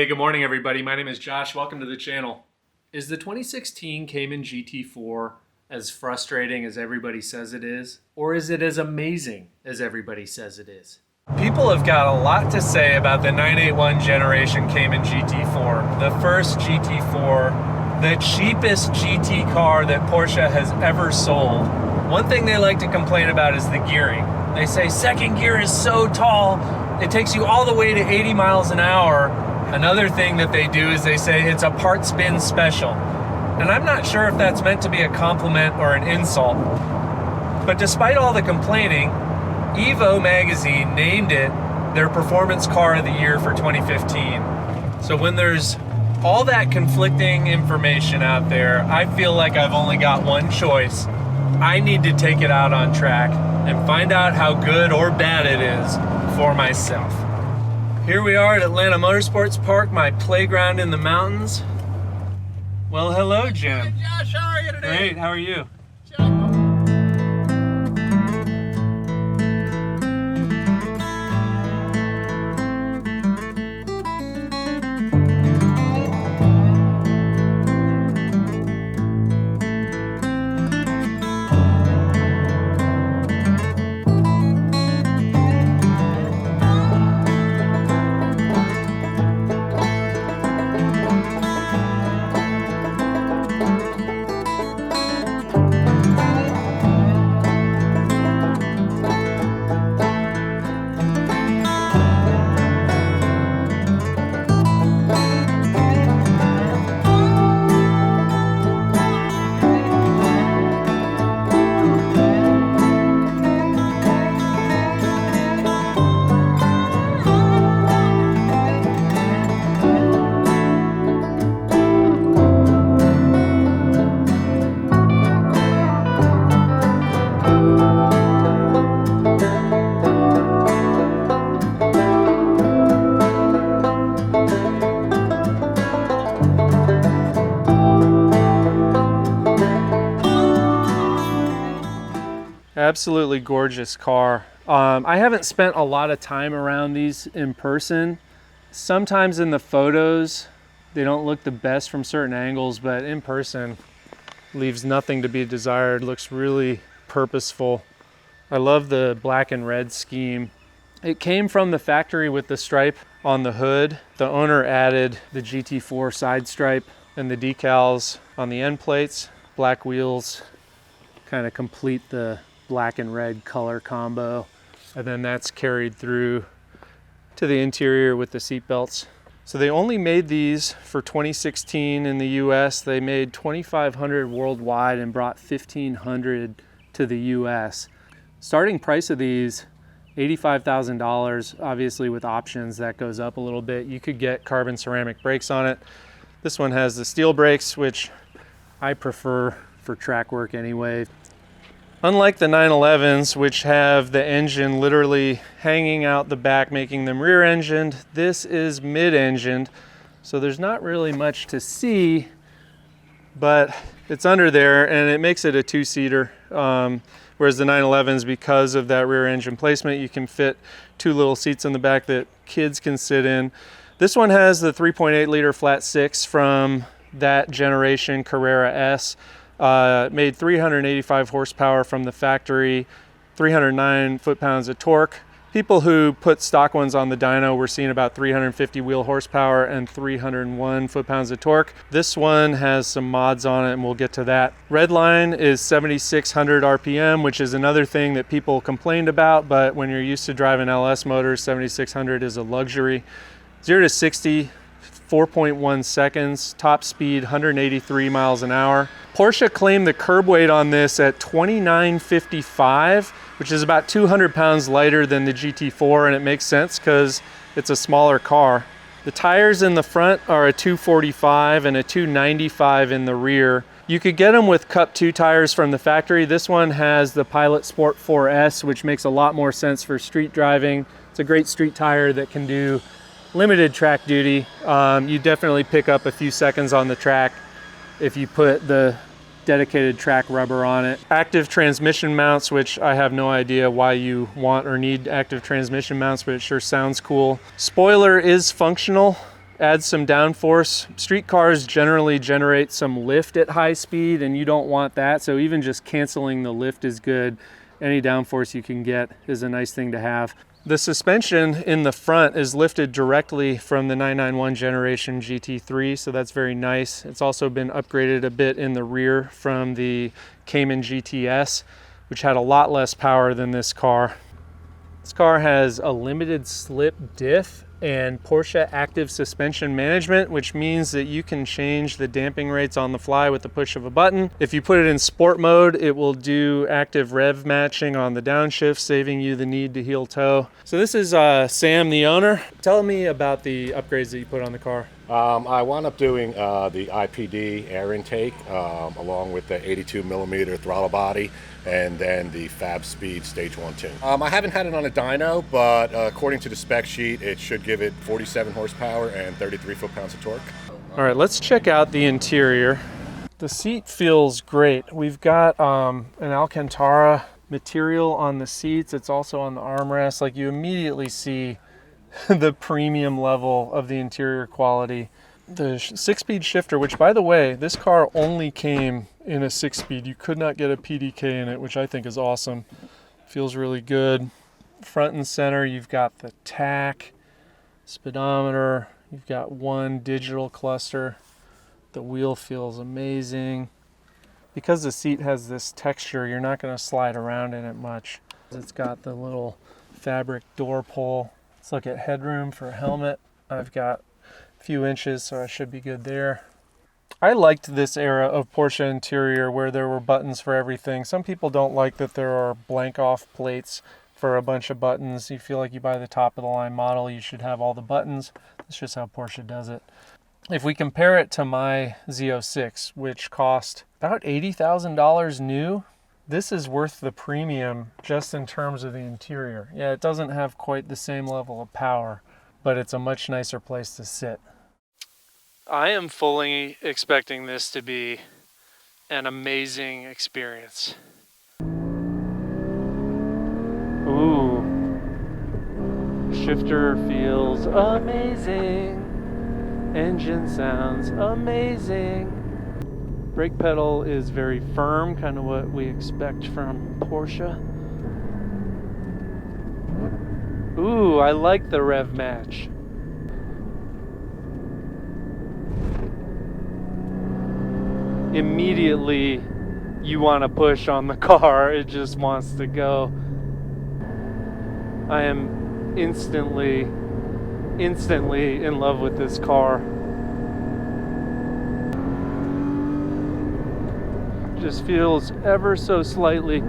Hey, good morning everybody. My name is Josh. Welcome to the channel. Is the 2016 Cayman GT4 as frustrating as everybody says it is? Or is it as amazing as everybody says it is? People have got a lot to say about the 981 generation Cayman GT4. The first GT4, the cheapest GT car that Porsche has ever sold. One thing they like to complain about is the gearing. They say second gear is so tall, it takes you all the way to 80 miles an hour. Another thing that they do is they say it's a part spin special. And I'm not sure if that's meant to be a compliment or an insult. But despite all the complaining, Evo magazine named it their performance car of the year for 2015. So when there's all that conflicting information out there, I feel like I've only got one choice. I need to take it out on track and find out how good or bad it is for myself. Here we are at Atlanta Motorsports Park, my playground in the mountains. Well, hello, Jim. Hey, Josh, how are you today? Great, how are you? Absolutely gorgeous car. I haven't spent a lot of time around these in person. Sometimes in the photos, they don't look the best from certain angles, but in person, leaves nothing to be desired. Looks really purposeful. I love the black and red scheme. It came from the factory with the stripe on the hood. The owner added the GT4 side stripe and the decals on the end plates. Black wheels kind of complete the black and red color combo, and then that's carried through to the interior with the seat belts. So they only made these for 2016 in the US. They made 2,500 worldwide and brought 1,500 to the US. Starting price of these, $85,000. Obviously with options that goes up a little bit. You could get carbon ceramic brakes on it. This one has the steel brakes, which I prefer for track work anyway. Unlike the 911s, which have the engine literally hanging out the back, making them rear-engined, this is mid-engined, so there's not really much to see, but it's under there, and it makes it a two-seater, whereas the 911s, because of that rear-engine placement, you can fit two little seats in the back that kids can sit in. This one has the 3.8-liter flat six from that generation Carrera S. Made 385 horsepower from the factory, 309 foot-pounds of torque. People who put stock ones on the dyno were seeing about 350 wheel horsepower and 301 foot-pounds of torque. This one has some mods on it, and we'll get to that. Redline is 7,600 RPM, which is another thing that people complained about, but when you're used to driving LS motors, 7,600 is a luxury. 0 to 60, 4.1 seconds, top speed 183 miles an hour. Porsche claimed the curb weight on this at 2955, which is about 200 pounds lighter than the GT4, and it makes sense because it's a smaller car. The tires in the front are a 245 and a 295 in the rear. You could get them with Cup 2 tires from the factory. This one has the Pilot Sport 4S, which makes a lot more sense for street driving. It's a great street tire that can do limited track duty. You definitely pick up a few seconds on the track if you put the dedicated track rubber on it. Active transmission mounts, which I have no idea why you want or need active transmission mounts, but it sure sounds cool. Spoiler is functional adds some downforce. Street cars generally generate some lift at high speed, and you don't want that. So even just canceling the lift is good. Any downforce you can get is a nice thing to have. The suspension in the front is lifted directly from the 991 generation GT3, so that's very nice. It's also been upgraded a bit in the rear from the Cayman GTS, which had a lot less power than this car. This car has a limited slip diff and Porsche active suspension management, which means that you can change the damping rates on the fly with the push of a button. If you put it in sport mode, it will do active rev matching on the downshift, saving you the need to heel toe. So this is Sam, the owner. Tell me about the upgrades that you put on the car. I wound up doing the IPD air intake along with the 82 millimeter throttle body, and then the Fab Speed Stage 1 tune. I haven't had it on a dyno, but according to the spec sheet, it should give it 47 horsepower and 33 foot-pounds of torque. All right, let's check out the interior. The seat feels great. We've got an Alcantara material on the seats. It's also on the armrest. Like, you immediately see the premium level of the interior quality. The 6-speed shifter, which, by the way, this car only came in a 6-speed. You could not get a PDK in it, which I think is awesome. Feels really good. Front and center, you've got the tach, speedometer, you've got one digital cluster. The wheel feels amazing. Because the seat has this texture, you're not going to slide around in it much. It's got the little fabric door pull. Let's look at headroom for a helmet. I've got a few inches, so I should be good there. I liked this era of Porsche interior where there were buttons for everything. Some people don't like that there are blank off plates for a bunch of buttons. You feel like you buy the top of the line model, you should have all the buttons. That's just how Porsche does it. If we compare it to my Z06, which cost about $80,000 new, this is worth the premium just in terms of the interior. Yeah, it doesn't have quite the same level of power, but it's a much nicer place to sit. I am fully expecting this to be an amazing experience. Ooh. Shifter feels amazing. Engine sounds amazing. Brake pedal is very firm, kind of what we expect from Porsche. Ooh, I like the rev match. Immediately, you want to push on the car. It just wants to go. I am instantly in love with this car. Just feels ever so slightly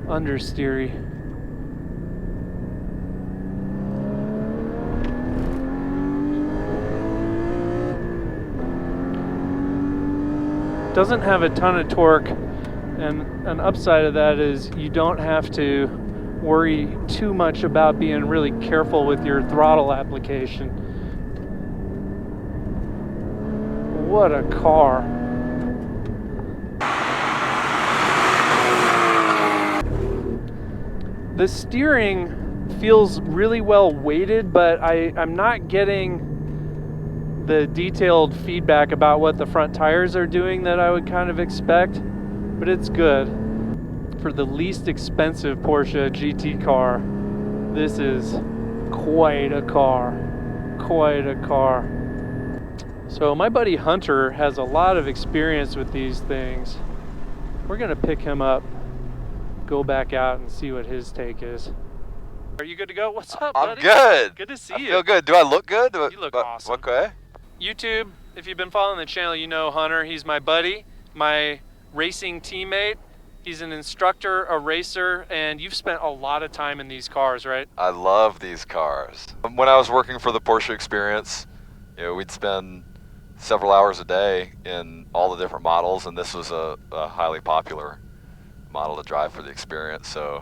understeery. Doesn't have a ton of torque, and an upside of that is you don't have to worry too much about being really careful with your throttle application. What a car. The steering feels really well weighted, but I'm not getting the detailed feedback about what the front tires are doing that I would kind of expect, but it's good. For the least expensive Porsche GT car, this is quite a car. Quite a car. So my buddy Hunter has a lot of experience with these things. We're gonna pick him up, go back out and see what his take is. Are you good to go? What's up, buddy? I'm good. Good to see I you. feel good. Do I look good? You look awesome. Okay. YouTube, if you've been following the channel, you know Hunter. He's my buddy, my racing teammate. He's an instructor, a racer, and you've spent a lot of time in these cars, right? I love these cars. When I was working for the Porsche Experience, we'd spend several hours a day in all the different models, and this was a highly popular model to drive for the experience. So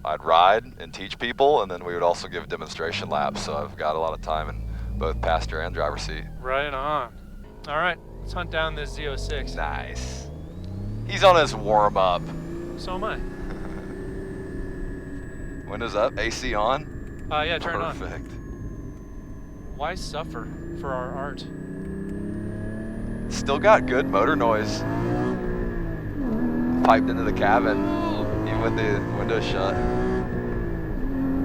I'd ride and teach people, and then we would also give demonstration laps. So I've got a lot of time in both passenger and driver's seat. Right on. All right, let's hunt down this Z06. Nice. He's on his warm up. So am I. Windows up, AC on? Yeah, turn it on. Perfect. Why suffer? for our art. Still got good motor noise piped into the cabin, even with the windows shut.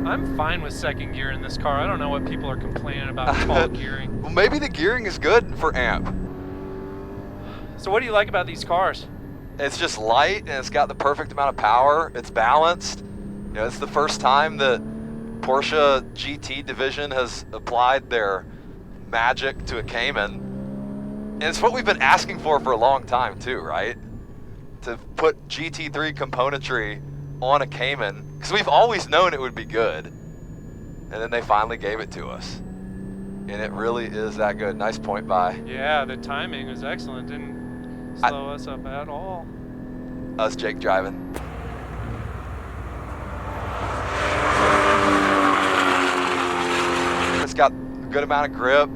I'm fine with second gear in this car. I don't know what people are complaining about tall gearing. Well, maybe the gearing is good for amp. So what do you like about these cars? It's just light and it's got the perfect amount of power. It's balanced. You know, it's the first time that Porsche GT division has applied their magic to a Cayman. And it's what we've been asking for a long time too, right? To put GT3 componentry on a Cayman, because we've always known it would be good. And then they finally gave it to us. And it really is that good. Nice point by. Yeah, the timing was excellent. Didn't slow us up at all. Us Jake driving. It's got a good amount of grip.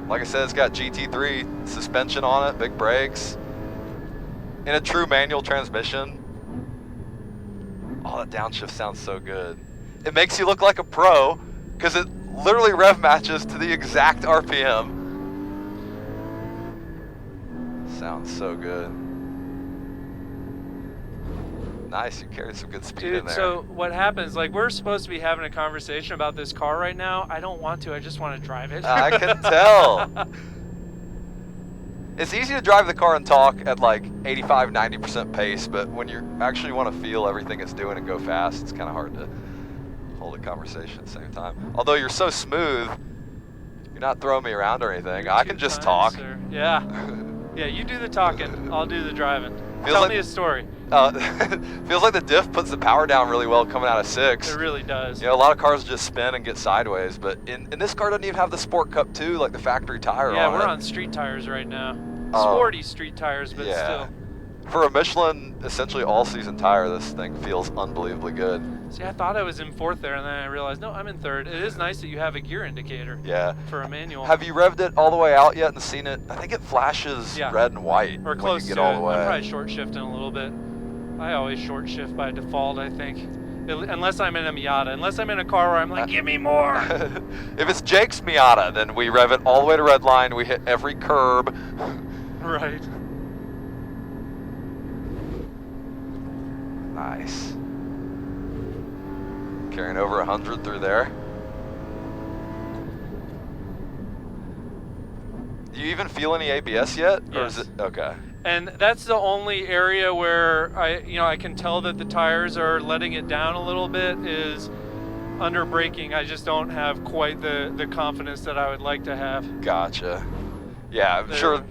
Like I said, it's got GT3 suspension on it, big brakes. In a true manual transmission. Oh, that downshift sounds so good. It makes you look like a pro because it literally rev matches to the exact RPM. Sounds so good. Nice, you carried some good speed in there. So what happens, like we're supposed to be having a conversation about this car right now. I don't want to, I just want to drive it. I can tell. It's easy to drive the car and talk at like 85, 90% pace, but when you actually want to feel everything it's doing and go fast, it's kind of hard to hold a conversation at the same time. Although you're so smooth, you're not throwing me around or anything. I can just talk. Yeah. Yeah, you do the talking, I'll do the driving. Feels Tell like, me a story. Feels like the diff puts the power down really well coming out of 6. It really does. You know, a lot of cars just spin and get sideways, but in this car doesn't even have the Sport Cup 2, like the factory tire on it. Yeah, we're on street tires right now. Sporty street tires, but still. For a Michelin, essentially all-season tire, this thing feels unbelievably good. See, I thought I was in 4th there, and then I realized, no, I'm in 3rd. It is nice that you have a gear indicator. Yeah. For a manual. Have you revved it all the way out yet and seen it? I think it flashes red and white or when close you get to all it. the way. I'm probably short shifting a little bit. I always short shift by default, I think. Unless I'm in a Miata. Unless I'm in a car where I'm like, give me more! If it's Jake's Miata, then we rev it all the way to red line. We hit every curb. Right. Nice. Carrying over 100 through there. Do you even feel any ABS yet? Yes. Or is it okay? And that's the only area where I can tell that the tires are letting it down a little bit is under braking. I just don't have quite the confidence that I would like to have. Gotcha. Yeah, I'm sure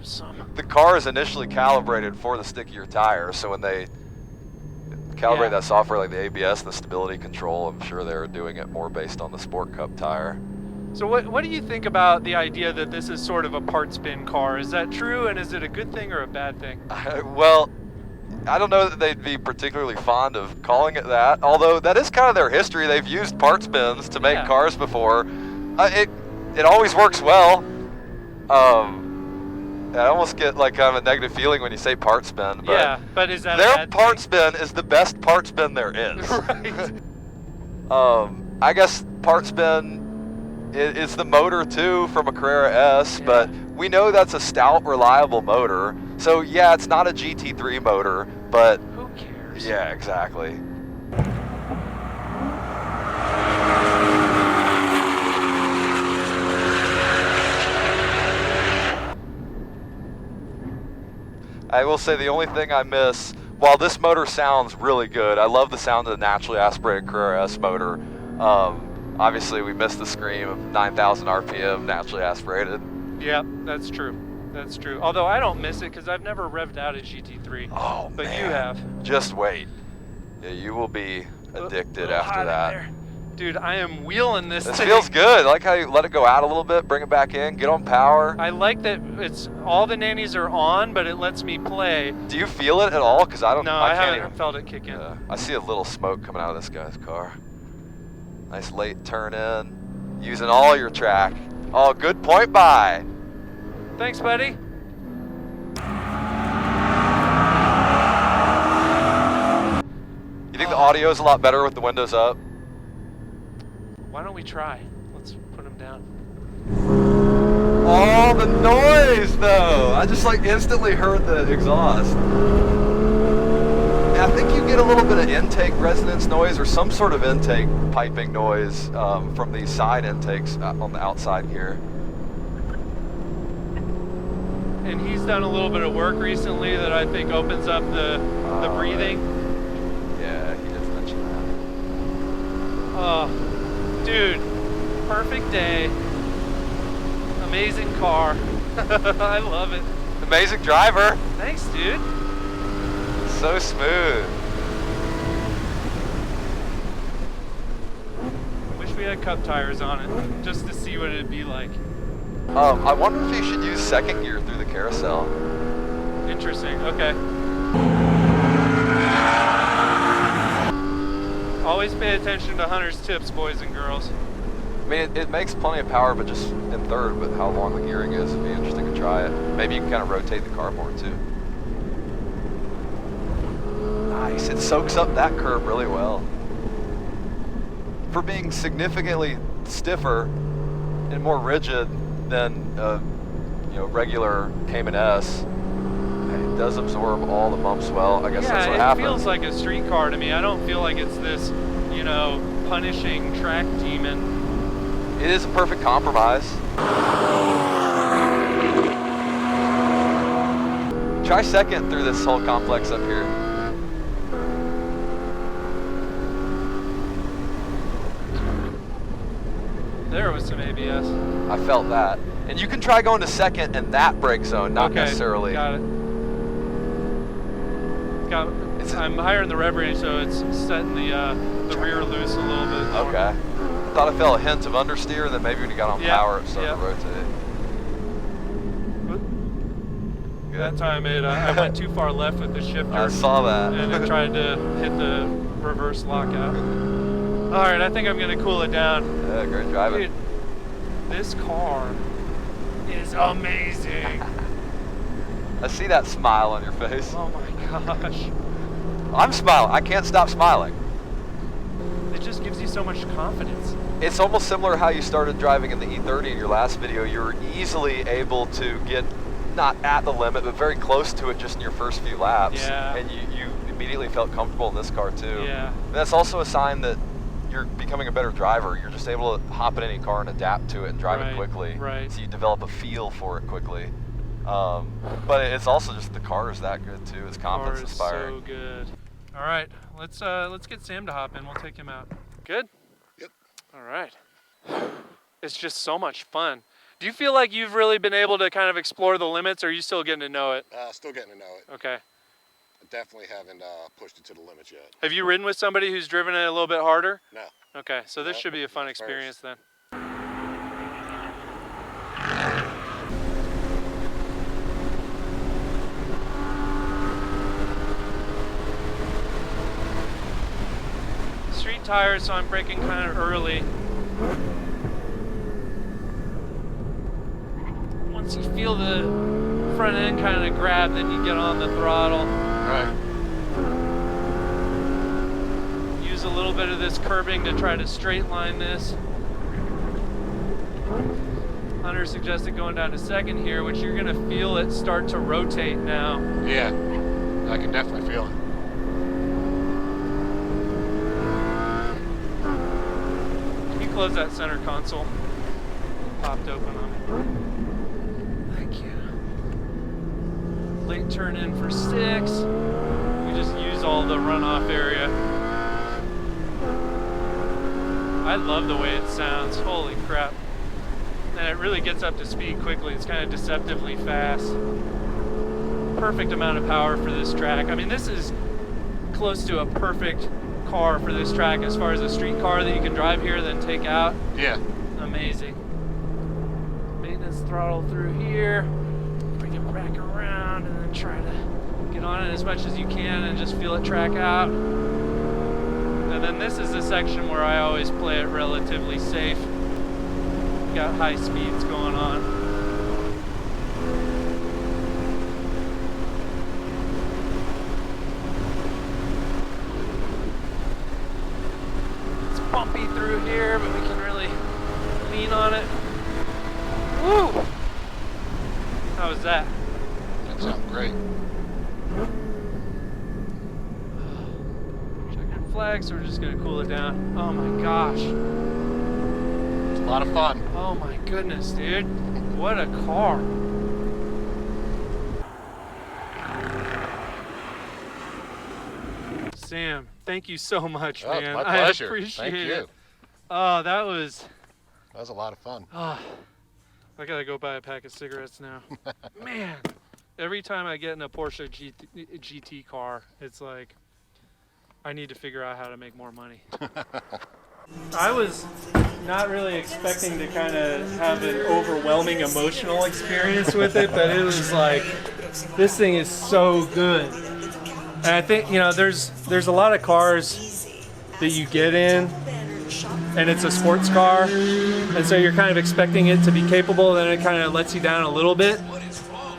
the car is initially calibrated for the stickier tire, so when they calibrate that software like the ABS, the stability control, I'm sure they're doing it more based on the Sport Cup tire. So what do you think about the idea that this is sort of a parts bin car? Is that true, and is it a good thing or a bad thing? Well, I don't know that they'd be particularly fond of calling it that, although that is kind of their history. They've used parts bins to make cars before. It always works well. I almost get like kind of a negative feeling when you say parts bin, but yeah, but is that their parts bin is the best parts bin there is. Right. I guess parts bin is the motor too from a Carrera S, but we know that's a stout, reliable motor. So yeah, it's not a GT3 motor, but who cares? Yeah, exactly. I will say the only thing I miss, while this motor sounds really good, I love the sound of the naturally aspirated Carrera S motor. Obviously, we miss the scream of 9,000 RPM naturally aspirated. Yeah, that's true. That's true. Although I don't miss it because I've never revved out a GT3. Oh, but man. You have. Just wait. Yeah, you will be addicted after that. Dude, I am wheeling this thing. This feels good. I like how you let it go out a little bit, bring it back in, get on power. I like that it's all the nannies are on, but it lets me play. Do you feel it at all? Because I don't. No, I haven't even felt it kick in. I see a little smoke coming out of this guy's car. Nice late turn in, using all your track. Oh, good point by. Thanks, buddy. You think the audio is a lot better with the windows up? Why don't we try? Let's put them down. Oh, the noise though! I just like instantly heard the exhaust. I think you get a little bit of intake resonance noise or some sort of intake piping noise from these side intakes on the outside here. And he's done a little bit of work recently that I think opens up the breathing. Yeah, he did mention that. Oh, dude, perfect day. Amazing car. I love it. Amazing driver. Thanks, dude. So smooth. Wish we had cup tires on it, just to see what it'd be like. I wonder if you should use second gear through the carousel. Interesting, okay. Always pay attention to Hunter's tips, boys and girls. I mean, it makes plenty of power, but just in third with how long the gearing is, it'd be interesting to try it. Maybe you can kind of rotate the car more too. Nice, it soaks up that curb really well. For being significantly stiffer and more rigid than regular Cayman S, it does absorb all the bumps well. I guess that's what happens. Yeah, it feels like a street car to me. I don't feel like it's this, punishing track demon. It is a perfect compromise. Try second through this whole complex up here. There was some ABS. I felt that. And you can try going to second in that brake zone, not necessarily. Got it. I'm higher in the rev range, so it's setting the rear loose a little bit more. Okay. I thought I felt a hint of understeer, and then maybe when you got on power, it started to rotate. Good. That time I went too far left with the shifter. I saw that. And it tried to hit the reverse lockout. All right, I think I'm gonna cool it down. Yeah, great driving. Dude, this car is amazing. I see that smile on your face. Oh my gosh. I'm smiling. I can't stop smiling. It just gives you so much confidence. It's almost similar to how you started driving in the E30 in your last video. You were easily able to get, not at the limit, but very close to it just in your first few laps. Yeah. And you immediately felt comfortable in this car too. Yeah. And that's also a sign that you're becoming a better driver. You're just able to hop in any car and adapt to it and drive it quickly. Right. So you develop a feel for it quickly. But it's also just the car is that good too. It's confidence inspiring. So good. All right, let's get Sam to hop in. We'll take him out. Good? Yep. All right. It's just so much fun. Do you feel like you've really been able to kind of explore the limits, or are you still getting to know it? Still getting to know it. Okay. I definitely haven't pushed it to the limits yet. Have you ridden with somebody who's driven it a little bit harder? No. Okay, so this should be a fun experience then. Street tires, so I'm braking kind of early. Once you feel the front end kind of grab, then you get on the throttle. Right. Use a little bit of this curbing to try to straight line this. Hunter suggested going down to second here, which you're gonna feel it start to rotate now. Yeah, I can definitely feel it. Close that center console. Popped open on me. Thank you. Late turn in for 6. We just use all the runoff area. I love the way it sounds. Holy crap. And it really gets up to speed quickly. It's kind of deceptively fast. Perfect amount of power for this track. I mean, this is close to a perfect car for this track as far as a street car that you can drive here then take out. Yeah. Amazing. Maintenance throttle through here. Bring it back around and then try to get on it as much as you can and just feel it track out. And then this is the section where I always play it relatively safe. Got high speeds going on. Bumpy through here, but we can really lean on it. Woo! How was that? That sounds great. Checkered flags, we're just gonna cool it down. Oh my gosh. It's a lot of fun. Oh my goodness, dude. What a car. Sam, thank you so much, Oh, man. it's my pleasure. I appreciate Thank you. it. Oh, that was a lot of fun. I gotta go buy a pack of cigarettes now. Man, every time I get in a Porsche GT car, it's like I need to figure out how to make more money. I was not really expecting to kind of have an overwhelming emotional experience with it, but it was like, this thing is so good. And I think, you know, there's a lot of cars that you get in and it's a sports car, and so you're kind of expecting it to be capable, then it kind of lets you down a little bit.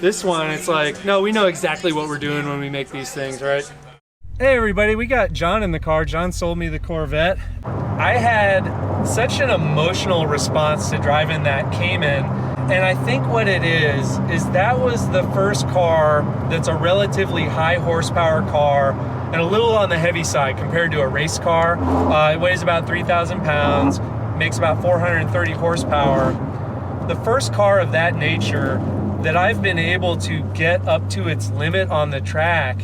This one, it's like, no, we know exactly what we're doing when we make these things, right? Hey everybody, we got John in the car. John sold me the Corvette. I had such an emotional response to driving that Cayman, and I think what it is that was the first car that's a relatively high horsepower car and a little on the heavy side compared to a race car. It weighs about 3,000 pounds, makes about 430 horsepower. The first car of that nature that I've been able to get up to its limit on the track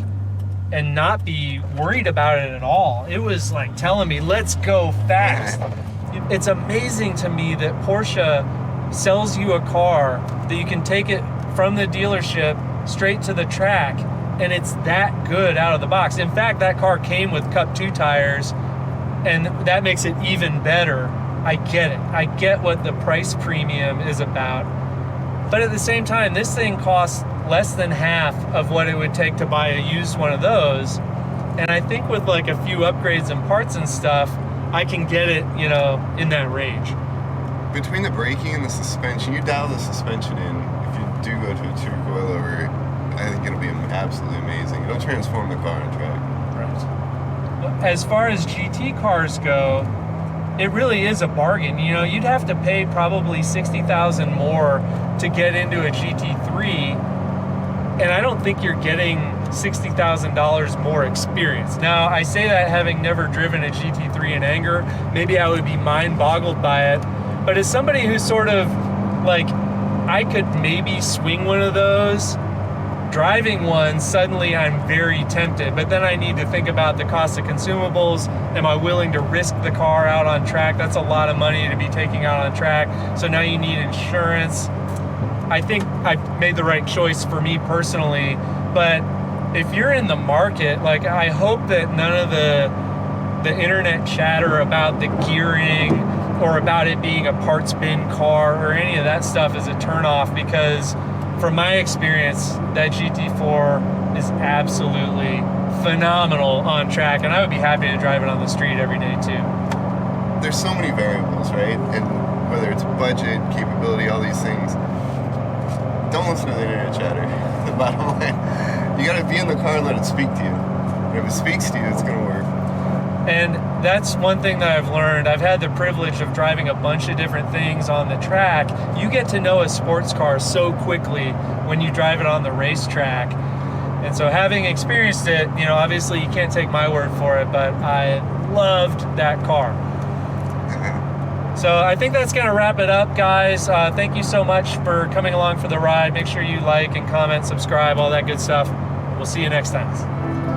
and not be worried about it at all. It was like telling me, let's go fast. It's amazing to me that Porsche sells you a car that you can take it from the dealership straight to the track, and it's that good out of the box. In fact, that car came with Cup 2 tires, and that makes it even better. I get it. I get what the price premium is about. But at the same time, this thing costs less than half of what it would take to buy a used one of those. And I think with like a few upgrades and parts and stuff, I can get it, you know, in that range. Between the braking and the suspension, you dial the suspension in. If you do go to a true coilover, I think it'll be absolutely amazing. It'll transform the car on track. Right. As far as GT cars go, it really is a bargain. You know, you'd have to pay probably $60,000 more to get into a GT3, and I don't think you're getting $60,000 more experience. Now, I say that having never driven a GT3 in anger, maybe I would be mind-boggled by it, but as somebody who's sort of like, I could maybe swing one of those, driving one, suddenly I'm very tempted, but then I need to think about the cost of consumables. Am I willing to risk the car out on track? That's a lot of money to be taking out on track. So now you need insurance. I think I made the right choice for me personally, but if you're in the market, like, I hope that none of the internet chatter about the gearing or about it being a parts bin car or any of that stuff is a turnoff, because from my experience, that GT4 is absolutely phenomenal on track, and I would be happy to drive it on the street every day too. There's so many variables, right? And whether it's budget, capability, all these things, don't listen to the internet chatter. The bottom line, you gotta be in the car and let it speak to you. And if it speaks to you, it's gonna work. And that's one thing that I've learned. I've had the privilege of driving a bunch of different things on the track. You get to know a sports car so quickly when you drive it on the racetrack. And so having experienced it, you know, obviously you can't take my word for it, but I loved that car. So I think that's gonna wrap it up, guys. Thank you so much for coming along for the ride. Make sure you like and comment, subscribe, all that good stuff. We'll see you next time.